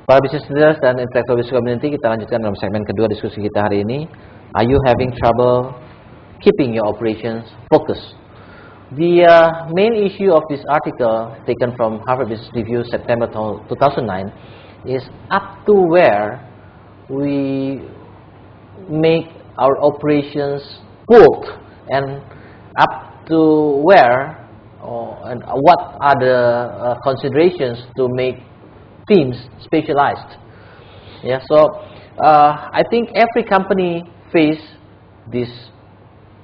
Para business leaders dan intellectual business community, kita lanjutkan dalam segmen kedua diskusi kita hari ini. Are you having trouble keeping your operations focused? The main issue of this article, taken from Harvard Business Review September 2009, is up to where we make our operations work, and up to where and what are the considerations to make teams specialized. Yeah, so I think every company face this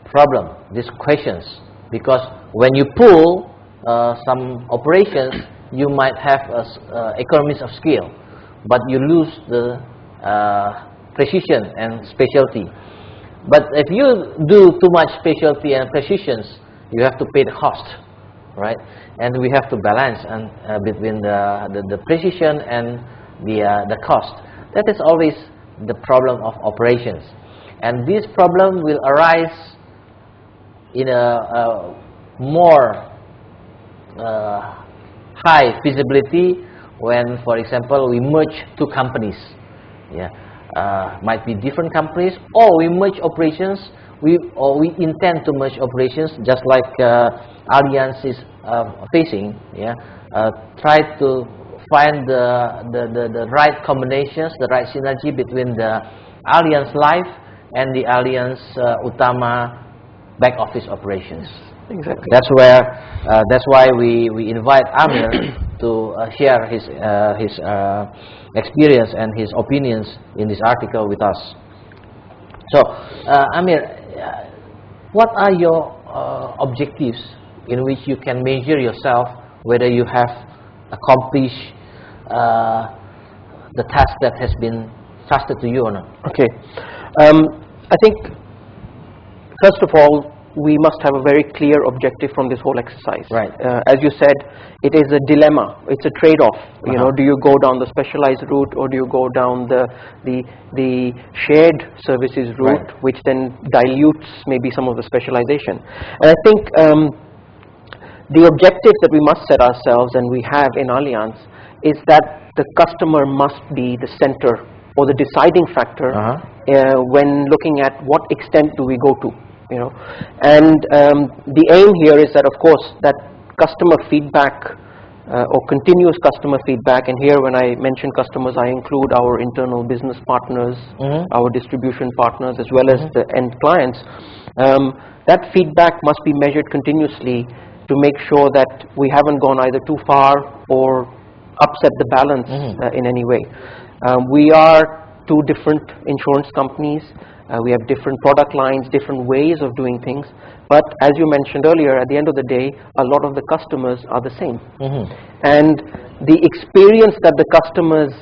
problem, these questions, because when you pool some operations, you might have economies of scale, but you lose the precision and specialty. But if you do too much specialty and precisions, you have to pay the cost, right? And we have to balance between the precision and the cost. That is always the problem of operations, and this problem will arise in a more high visibility when, for example, we merge two companies. Yeah. Might be different companies, or we merge operations. We intend to merge operations, just like Allianz is facing. Yeah, try to find the right combinations, the right synergy between the Allianz Life and the Allianz Utama back office operations. Exactly. That's why we invite Ahmeer to share his experience and his opinions in this article with us. So, Ahmeer, what are your objectives in which you can measure yourself whether you have accomplished the task that has been trusted to you or not? Okay, I think first of all, we must have a very clear objective from this whole exercise. Right. As you said, it is a dilemma. It's a trade-off. You know, do you go down the specialized route, or do you go down the shared services route, right, which then dilutes maybe some of the specialization? And I think the objectives that we must set ourselves, and we have in Allianz, is that the customer must be the center or the deciding factor when looking at what extent do we go to. You know, and the aim here is that, of course, that customer feedback or continuous customer feedback, and here when I mention customers, I include our internal business partners, our distribution partners, as well as the end clients. That feedback must be measured continuously to make sure that we haven't gone either too far or upset the balance in any way. We are two different insurance companies. We have different product lines, different ways of doing things, but as you mentioned earlier, at the end of the day, a lot of the customers are the same. And the experience that the customers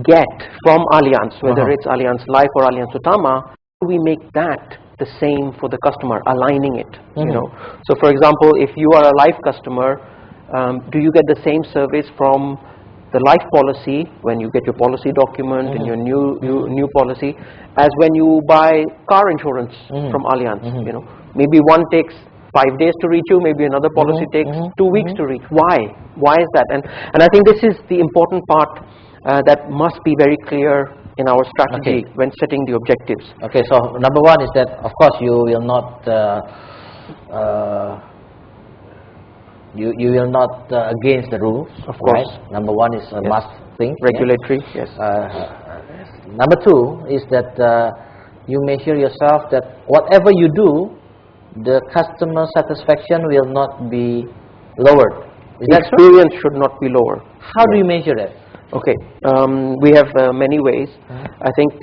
get from Allianz, whether it's Allianz Life or Allianz Utama, we make that the same for the customer, aligning it. You know, so for example, if you are a life customer, do you get the same service from the life policy when you get your policy document and your new policy as when you buy car insurance from Allianz? You know, maybe one takes 5 days to reach you, maybe another policy takes 2 weeks to reach. Why is that? And I think this is the important part that must be very clear in our strategy when setting the objectives. Okay, so number one is that, of course, you will not you will not against the rules, of course. Right? Number one is a must thing. Regulatory, yes. Number two is that you measure yourself that whatever you do, the customer satisfaction will not be lowered. The experience should not be lower. How do you measure that? Okay, we have many ways. I think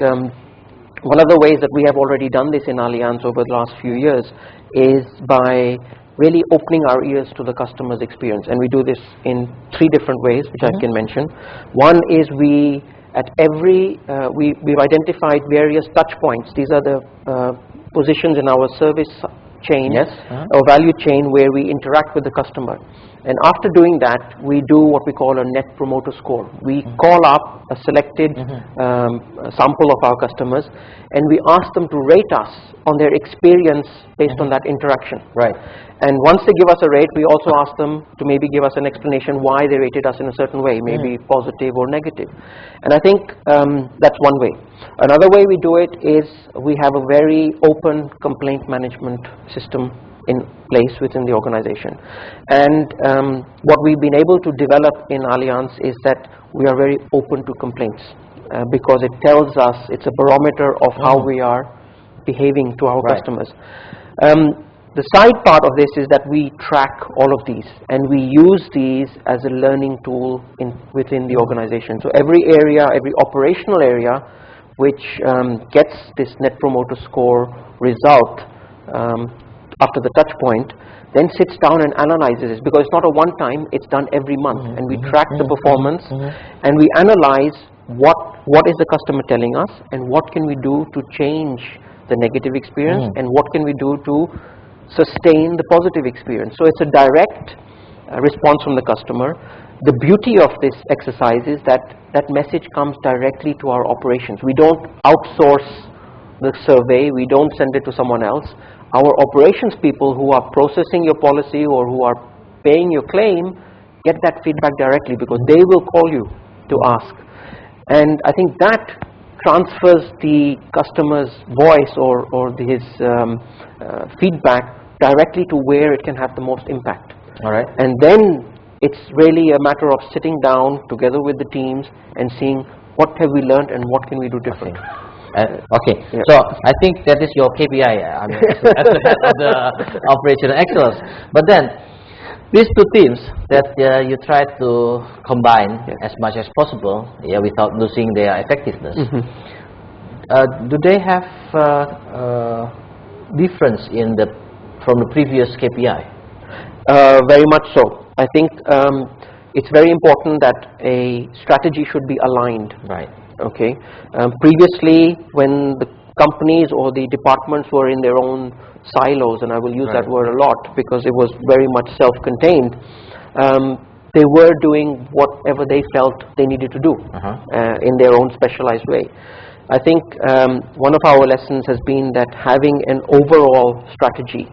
one of the ways that we have already done this in Allianz over the last few years is by really opening our ears to the customer's experience, and we do this in 3 different ways, which I can mention. One is we've identified various touch points. These are the positions in our service chain Yes. or value chain where we interact with the customer. And after doing that, we do what we call a net promoter score. We call up a selected sample of our customers, and we ask them to rate us on their experience based on that interaction. Right. And once they give us a rate, we also ask them to maybe give us an explanation why they rated us in a certain way, maybe positive or negative. And I think that's one way. Another way we do it is we have a very open complaint management system in place within the organization. And what we've been able to develop in Allianz is that we are very open to complaints because it tells us, it's a barometer of how we are behaving to our customers. The side part of this is that we track all of these, and we use these as a learning tool within the organization. So every area, every operational area which gets this net promoter score result after the touch point, then sits down and analyzes it, because it's not a one-time, it's done every month, and we track the performance, and we analyze what is the customer telling us, and what can we do to change the negative experience, and what can we do to sustain the positive experience. So it's a direct response from the customer. The beauty of this exercise is that that message comes directly to our operations. We don't outsource the survey, we don't send it to someone else. Our operations people who are processing your policy or who are paying your claim get that feedback directly, because they will call you to ask. And I think that transfers the customer's voice or his feedback directly to where it can have the most impact. All right. And then it's really a matter of sitting down together with the teams and seeing what have we learned and what can we do different. Okay, so I think that is your KPI, I mean, as the head of the operational excellence. But then, these two teams that you try to combine as much as possible, without losing their effectiveness. Do they have difference from the previous KPI? Very much so. I think it's very important that a strategy should be aligned. Right. Okay. Previously, when the companies or the departments were in their own silos, and I will use that word a lot because it was very much self-contained, they were doing whatever they felt they needed to do in their own specialized way. I think one of our lessons has been that having an overall strategy,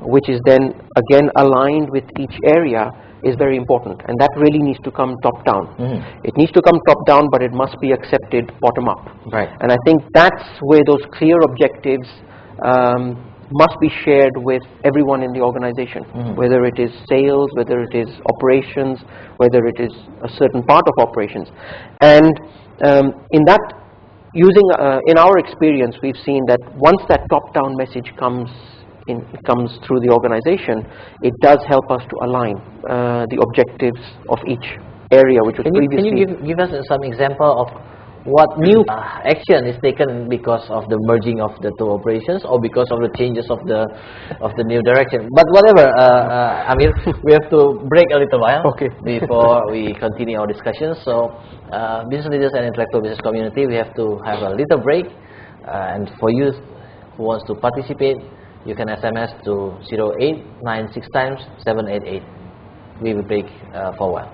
which is then again aligned with each area, is very important, and that really needs to come top down. It needs to come top down, but it must be accepted bottom up. Right. And I think that's where those clear objectives must be shared with everyone in the organization, whether it is sales, whether it is operations, whether it is a certain part of operations. And in that, in our experience, we've seen that once that top-down message comes through the organization, it does help us to align the objectives of each area, which was previously. Can you give us some example of what new action is taken because of the merging of the two operations, or because of the changes of the new direction? But whatever, Amir, we have to break a little while before we continue our discussion. So, business leaders and intellectual business community, we have to have a little break. And for you who wants to participate, you can SMS to 0896 times 788. We will break for a while.